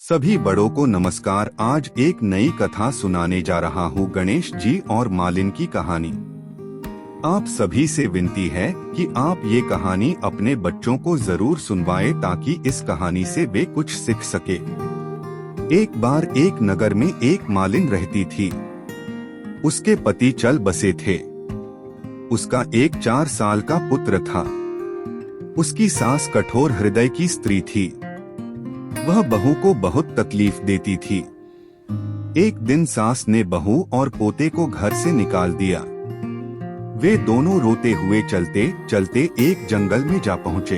सभी बड़ों को नमस्कार। आज एक नई कथा सुनाने जा रहा हूँ, गणेश जी और मालिन की कहानी। आप सभी से विनती है कि आप ये कहानी अपने बच्चों को जरूर सुनवाएं ताकि इस कहानी से वे कुछ सीख सके। एक बार एक नगर में एक मालिन रहती थी। उसके पति चल बसे थे। उसका एक 4 साल का पुत्र था। उसकी सास कठोर हृदय की स्त्री थी। वह बहू को बहुत तकलीफ देती थी। एक दिन सास ने बहू और पोते को घर से निकाल दिया। वे दोनों रोते हुए चलते चलते एक जंगल में जा पहुँचे।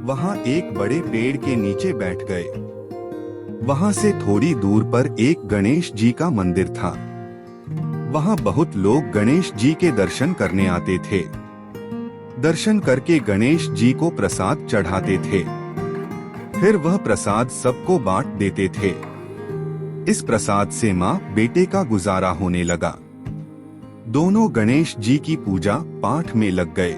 वहाँ एक बड़े पेड़ के नीचे बैठ गए। वहाँ से थोड़ी दूर पर एक गणेश जी का मंदिर था। वहाँ बहुत लोग गणेश जी के दर्शन करने आते थे। दर्शन करके गणेश जी को प्रसाद चढ़ाते थे। फिर वह प्रसाद सबको बांट देते थे। इस प्रसाद से माँ बेटे का गुजारा होने लगा। दोनों गणेश जी की पूजा पाठ में लग गए।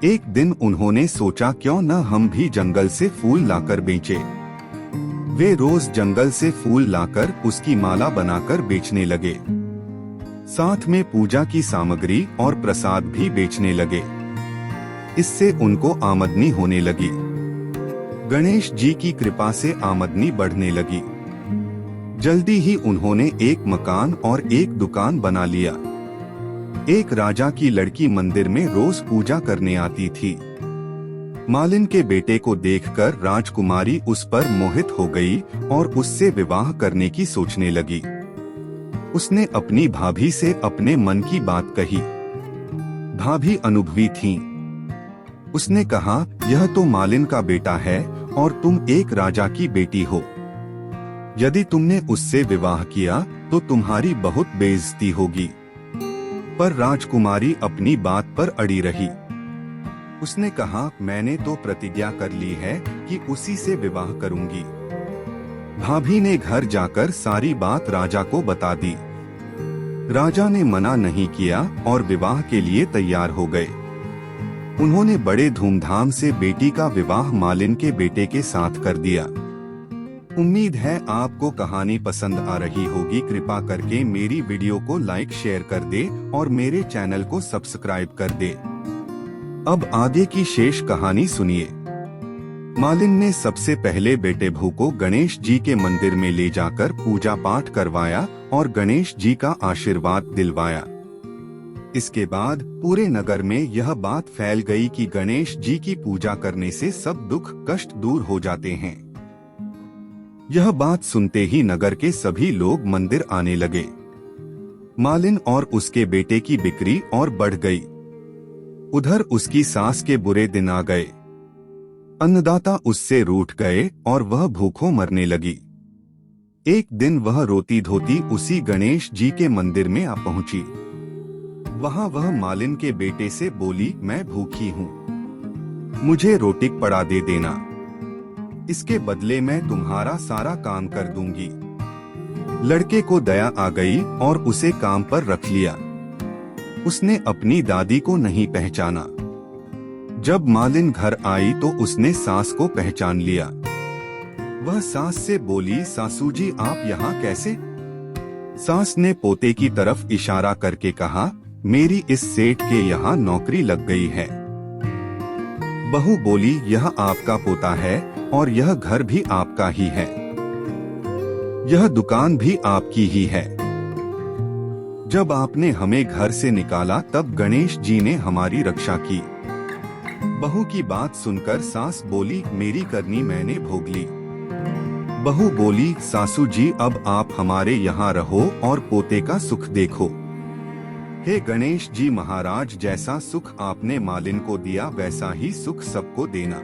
एक दिन उन्होंने सोचा क्यों न हम भी जंगल से फूल लाकर बेचें। वे रोज जंगल से फूल लाकर उसकी माला बनाकर बेचने लगे। साथ में पूजा की सामग्री और प्रसाद भी बेचने लगे। इससे उनको आमदनी होने लगी। गणेश जी की कृपा से आमदनी बढ़ने लगी। जल्दी ही उन्होंने एक मकान और एक दुकान बना लिया। एक राजा की लड़की मंदिर में रोज पूजा करने आती थी। मालिन के बेटे को देखकर राजकुमारी उस पर मोहित हो गई और उससे विवाह करने की सोचने लगी। उसने अपनी भाभी से अपने मन की बात कही। भाभी अनुभवी थीं। उसने कहा, यह तो मालिन का बेटा है और तुम एक राजा की बेटी हो। यदि तुमने उससे विवाह किया तो तुम्हारी बहुत बेइज्जती होगी। पर राजकुमारी अपनी बात पर अड़ी रही। उसने कहा, मैंने तो प्रतिज्ञा कर ली है कि उसी से विवाह करूंगी। भाभी ने घर जाकर सारी बात राजा को बता दी। राजा ने मना नहीं किया और विवाह के लिए तैयार हो गए। उन्होंने बड़े धूमधाम से बेटी का विवाह मालिन के बेटे के साथ कर दिया। उम्मीद है आपको कहानी पसंद आ रही होगी। कृपा करके मेरी वीडियो को लाइक शेयर कर दे और मेरे चैनल को सब्सक्राइब कर दे। अब आगे की शेष कहानी सुनिए। मालिन ने सबसे पहले बेटे भू को गणेश जी के मंदिर में ले जाकर पूजा पाठ करवाया और गणेश जी का आशीर्वाद दिलवाया। इसके बाद पूरे नगर में यह बात फैल गई कि गणेश जी की पूजा करने से सब दुख कष्ट दूर हो जाते हैं। यह बात सुनते ही नगर के सभी लोग मंदिर आने लगे। मालिन और उसके बेटे की बिक्री और बढ़ गई। उधर उसकी सास के बुरे दिन आ गए। अन्नदाता उससे रूठ गए और वह भूखों मरने लगी। एक दिन वह रोती धोती उसी गणेश जी के मंदिर में आ पहुंची। वहाँ वह मालिन के बेटे से बोली, मैं भूखी हूँ, मुझे रोटी पड़ा दे देना। इसके बदले मैं तुम्हारा सारा काम कर दूंगी। लड़के को दया आ गई और उसे काम पर रख लिया। उसने अपनी दादी को नहीं पहचाना। जब मालिन घर आई तो उसने सास को पहचान लिया। वह सास से बोली, सासू जी आप यहाँ कैसे? सास ने पोते की तरफ इशारा करके कहा, मेरी इस सेठ के यहाँ नौकरी लग गई है। बहू बोली, यह आपका पोता है और यह घर भी आपका ही है। यह दुकान भी आपकी ही है। जब आपने हमें घर से निकाला तब गणेश जी ने हमारी रक्षा की। बहू की बात सुनकर सास बोली, मेरी करनी मैंने भोग ली। बहू बोली, सासू जी अब आप हमारे यहाँ रहो और पोते का सुख देखो। हे गणेश जी महाराज, जैसा सुख आपने मालिन को दिया वैसा ही सुख सबको देना।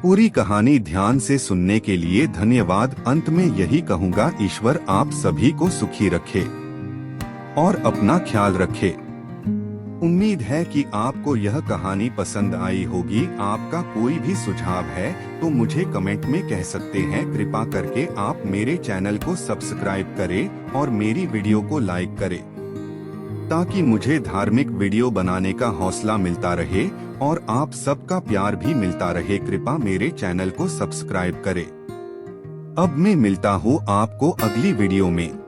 पूरी कहानी ध्यान से सुनने के लिए धन्यवाद। अंत में यही कहूँगा, ईश्वर आप सभी को सुखी रखे और अपना ख्याल रखे। उम्मीद है कि आपको यह कहानी पसंद आई होगी। आपका कोई भी सुझाव है तो मुझे कमेंट में कह सकते हैं। कृपा करके आप मेरे चैनल को सब्सक्राइब करें और मेरी वीडियो को लाइक करें ताकि मुझे धार्मिक वीडियो बनाने का हौसला मिलता रहे और आप सबका प्यार भी मिलता रहे। कृपा मेरे चैनल को सब्सक्राइब करें। अब मैं मिलता हूँ आपको अगली वीडियो में।